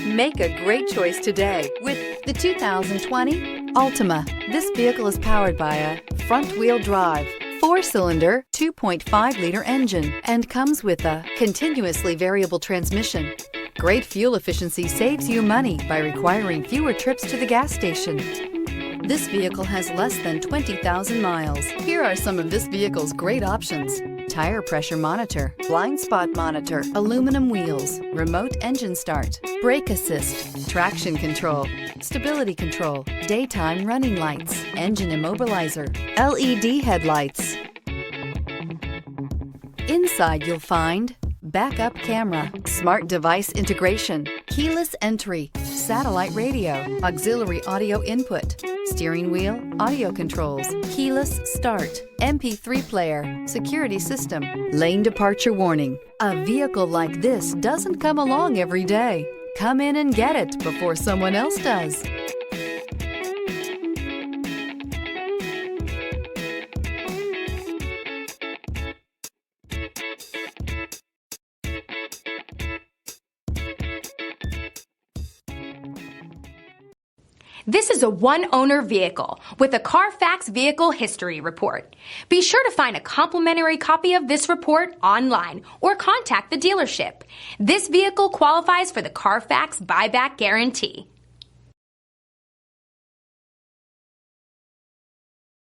Make a great choice today with the 2020 Altima. This vehicle is powered by a front-wheel drive, 4-cylinder, 2.5-liter engine and comes with a continuously variable transmission. Great fuel efficiency saves you money by requiring fewer trips to the gas station. This vehicle has less than 20,000 miles. Here are some of this vehicle's great options: tire pressure monitor, blind spot monitor, aluminum wheels, remote engine start, brake assist, traction control, stability control, daytime running lights, engine immobilizer, LED headlights. Inside you'll find backup camera, smart device integration, keyless entry, satellite radio, auxiliary audio input, steering wheel audio controls, keyless start, MP3 player, security system, lane departure warning. A vehicle like this doesn't come along every day. Come in and get it before someone else does. This is a one-owner vehicle with a Carfax Vehicle History Report. Be sure to find a complimentary copy of this report online or contact the dealership. This vehicle qualifies for the Carfax Buyback Guarantee.